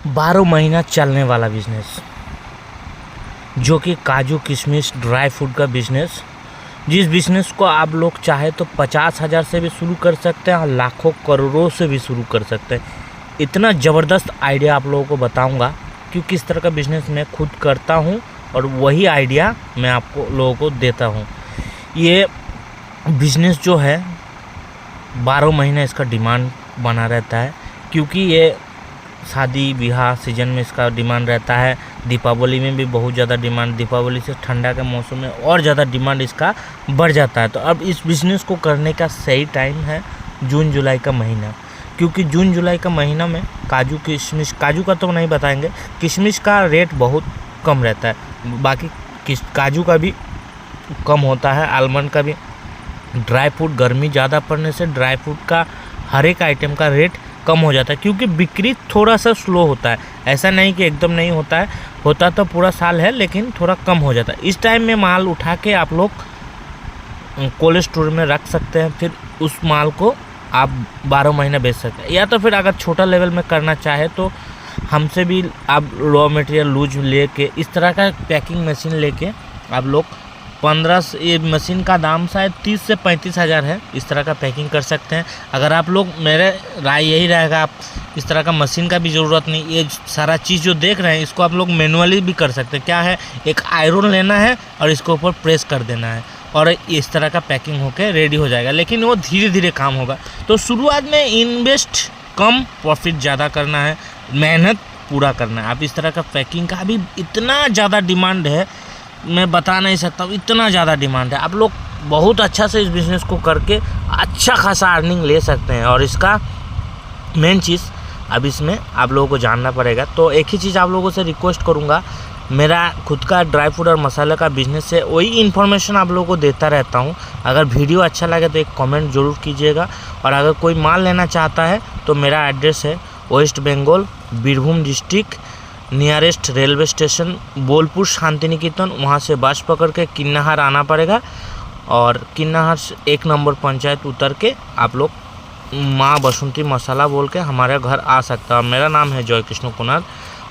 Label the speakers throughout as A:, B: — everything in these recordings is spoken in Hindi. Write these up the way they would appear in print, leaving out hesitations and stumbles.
A: 12 महीना चलने वाला बिजनेस जो कि काजू किशमिश ड्राई फ्रूट का बिजनेस, जिस बिजनेस को आप लोग चाहे तो 50,000 से भी शुरू कर सकते हैं और लाखों करोड़ों से भी शुरू कर सकते हैं। इतना ज़बरदस्त आइडिया आप लोगों को बताऊंगा क्योंकि इस तरह का बिजनेस मैं खुद करता हूं और वही आइडिया मैं आपको लोगों को देता हूं। ये बिजनेस जो है 12 महीने इसका डिमांड बना रहता है क्योंकि ये शादी ब्याह सीजन में इसका डिमांड रहता है। दीपावली में भी बहुत ज़्यादा डिमांड, दीपावली से ठंडा के मौसम में और ज़्यादा डिमांड इसका बढ़ जाता है। तो अब इस बिज़नेस को करने का सही टाइम है जून जुलाई का महीना, क्योंकि जून जुलाई का महीना में काजू किशमिश, काजू का तो नहीं बताएंगे, किशमिश का रेट बहुत कम रहता है, बाकी काजू का भी कम होता है, आलमंड का भी। ड्राई फ्रूट गर्मी ज़्यादा पड़ने से ड्राई फ्रूट का हर एक आइटम का रेट कम हो जाता है क्योंकि बिक्री थोड़ा सा स्लो होता है। ऐसा नहीं कि एकदम नहीं होता है, होता तो पूरा साल है लेकिन थोड़ा कम हो जाता है। इस टाइम में माल उठा के आप लोग कोल्ड स्टोर में रख सकते हैं, फिर उस माल को आप 12 महीने बेच सकते हैं। या तो फिर अगर छोटा लेवल में करना चाहे तो हमसे भी आप रॉ मटेरियल लूज लेके इस तरह का पैकिंग मशीन लेके आप लोग 15, ये मशीन का दाम शायद 30 से 35 हज़ार है, इस तरह का पैकिंग कर सकते हैं। अगर आप लोग, मेरे राय यही रहेगा, आप इस तरह का मशीन का भी ज़रूरत नहीं, ये सारा चीज़ जो देख रहे हैं इसको आप लोग मैनुअली भी कर सकते हैं। क्या है, एक आयरन लेना है और इसके ऊपर प्रेस कर देना है और इस तरह का पैकिंग होकर रेडी हो जाएगा, लेकिन वो धीरे धीरे काम होगा। तो शुरुआत में इन्वेस्ट कम, प्रॉफिट ज़्यादा करना है, मेहनत पूरा करना है। आप इस तरह का पैकिंग का भी इतना ज़्यादा डिमांड है, मैं बता नहीं सकता हूँ, इतना ज़्यादा डिमांड है। आप लोग बहुत अच्छा से इस बिज़नेस को करके अच्छा खासा अर्निंग ले सकते हैं। और इसका मेन चीज़ अब इसमें आप लोगों को जानना पड़ेगा। तो एक ही चीज़ आप लोगों से रिक्वेस्ट करूँगा, मेरा खुद का ड्राई फ्रूट और मसाला का बिज़नेस है, वही इन्फॉर्मेशन आप लोगों को देता रहता हूँ। अगर वीडियो अच्छा लगे तो एक कमेंट ज़रूर कीजिएगा। और अगर कोई माल लेना चाहता है तो मेरा एड्रेस है West Bengal, Birbhum district, nearest railway station Bolpur Shantiniketan. वहाँ से बस पकड़ के किन्नाहार आना पड़ेगा और किन्नाहार से 1 नंबर पंचायत उतर के आप लोग माँ बसंती मसाला बोल के हमारे घर आ सकता है। मेरा नाम है जय कृष्ण कुमार।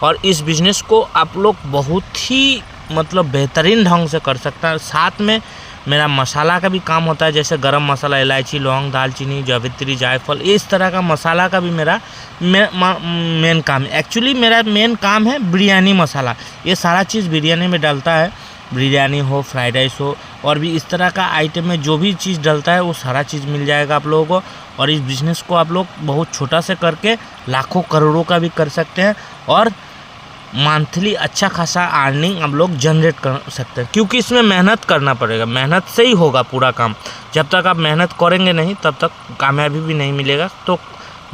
A: और इस बिज़नेस को आप लोग बहुत ही बेहतरीन ढंग से कर सकते हैं। साथ में मेरा मसाला का भी काम होता है, जैसे गरम मसाला, इलायची, लौंग, दालचीनी, जावित्री, जायफल, इस तरह का मसाला का भी मेरा मेन काम है। एक्चुअली मेरा मेन काम है बिरयानी मसाला। ये सारा चीज़ बिरयानी में डलता है, बिरयानी हो, फ्राइड राइस हो, और भी इस तरह का आइटम में जो भी चीज़ डलता है वो सारा चीज़ मिल जाएगा आप लोगों को। और इस बिज़नेस को आप लोग बहुत छोटा से करके लाखों करोड़ों का भी कर सकते हैं और मंथली अच्छा खासा अर्निंग आप लोग जनरेट कर सकते हैं, क्योंकि इसमें मेहनत करना पड़ेगा। मेहनत से ही होगा पूरा काम। जब तक आप मेहनत करेंगे नहीं तब तक कामयाबी भी नहीं मिलेगा। तो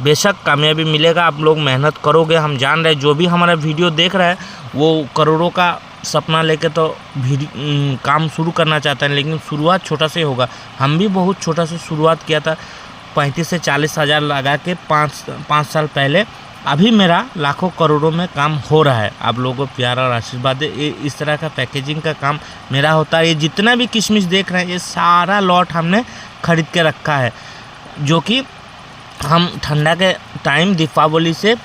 A: बेशक कामयाबी मिलेगा, आप लोग मेहनत करोगे। हम जान रहे हैं जो भी हमारा वीडियो देख रहा है वो करोड़ों का सपना लेके तो काम शुरू करना चाहता है, लेकिन शुरुआत छोटा से होगा। हम भी बहुत छोटा से शुरुआत किया था, 35 से 40 हज़ार लगा के 5 साल पहले। अभी मेरा लाखों करोड़ों में काम हो रहा है। आप लोगों को प्यार और आशीर्वाद है। इस तरह का पैकेजिंग का काम मेरा होता है। ये जितना भी किशमिश देख रहे हैं ये सारा लॉट हमने खरीद के रखा है, जो कि हम ठंडा के टाइम दीपावली से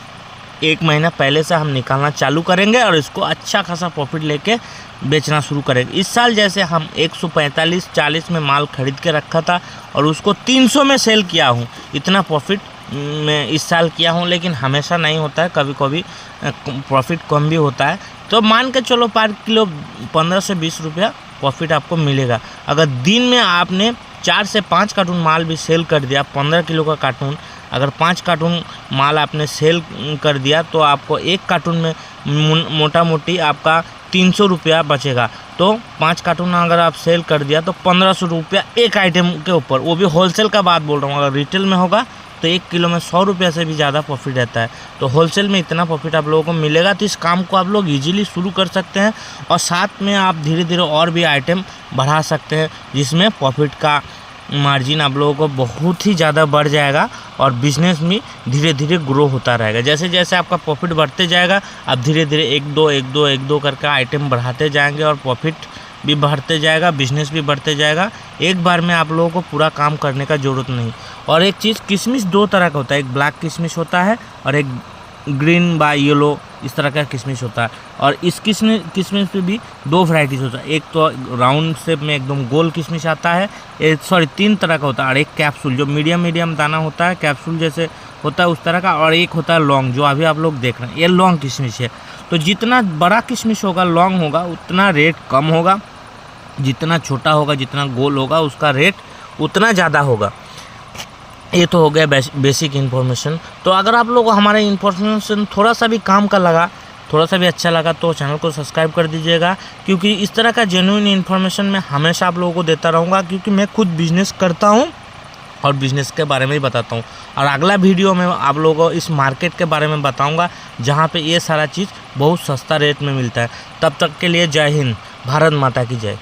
A: 1 महीना पहले से हम निकालना चालू करेंगे और इसको अच्छा खासा प्रॉफिट लेके बेचना शुरू करेंगे। इस साल जैसे हम 145-40 में माल खरीद के रखा था और उसको 300 में सेल किया हूँ। इतना प्रॉफिट मैं इस साल किया हूँ, लेकिन हमेशा नहीं होता है, कभी कभी प्रॉफिट कम भी होता है। तो मान के चलो पर किलो 15 से 20 रुपया प्रॉफिट आपको मिलेगा। अगर दिन में आपने 4 से 5 कार्टून माल भी सेल कर दिया, 15 किलो का कार्टून, अगर 5 कार्टून माल आपने सेल कर दिया तो आपको 1 कार्टून में मोटा मोटी आपका 300 रुपया बचेगा। तो 5 कार्टून अगर आप सेल कर दिया तो 1500 रुपया एक आइटम के ऊपर, वो भी होलसेल का बात बोल रहा हूँ। अगर रिटेल में होगा तो 1 किलो में 100 रुपया से भी ज़्यादा प्रॉफिट रहता है। तो होलसेल में इतना प्रॉफिट आप लोगों को मिलेगा। तो इस काम को आप लोग इजीली शुरू कर सकते हैं और साथ में आप धीरे धीरे और भी आइटम बढ़ा सकते हैं, जिसमें प्रॉफिट का मार्जिन आप लोगों को बहुत ही ज़्यादा बढ़ जाएगा और बिज़नेस में धीरे धीरे ग्रो होता रहेगा। जैसे जैसे आपका प्रॉफिट बढ़ते जाएगा आप धीरे धीरे 1-2 करके आइटम बढ़ाते जाएंगे और प्रॉफिट भी बढ़ते जाएगा, बिजनेस भी बढ़ते जाएगा। एक बार में आप लोगों को पूरा काम करने का ज़रूरत नहीं। और एक चीज़, किशमिश 2 तरह का होता है, एक ब्लैक किशमिश होता है और एक ग्रीन बा येलो इस तरह का किशमिश होता है। और इस किशमिश में भी 2 वैरायटीज़ होता है, एक तो राउंड शेप में एकदम गोल किशमिश आता है, 3 तरह का होता है, और एक कैप्सूल जो मीडियम दाना होता है, कैप्सूल जैसे होता है उस तरह का, और एक होता है लॉन्ग जो अभी आप लोग देख रहे हैं, ये लॉन्ग किशमिश है। तो जितना बड़ा किशमिश होगा, लॉन्ग होगा, उतना रेट कम होगा, जितना छोटा होगा, जितना गोल होगा, उसका रेट उतना ज़्यादा होगा। ये तो हो गया बेसिक इन्फॉर्मेशन। तो अगर आप लोग को हमारा इन्फॉर्मेशन थोड़ा सा भी काम का लगा, थोड़ा सा भी अच्छा लगा, तो चैनल को सब्सक्राइब कर दीजिएगा, क्योंकि इस तरह का जेन्युइन इन्फॉर्मेशन मैं हमेशा आप लोगों को देता रहूँगा, क्योंकि मैं खुद बिजनेस करता हूँ और बिज़नेस के बारे में ही बताता हूँ। और अगला वीडियो में आप लोगों को इस मार्केट के बारे में बताऊँगा जहाँ पे ये सारा चीज़ बहुत सस्ता रेट में मिलता है। तब तक के लिए जय हिंद, भारत माता की जय।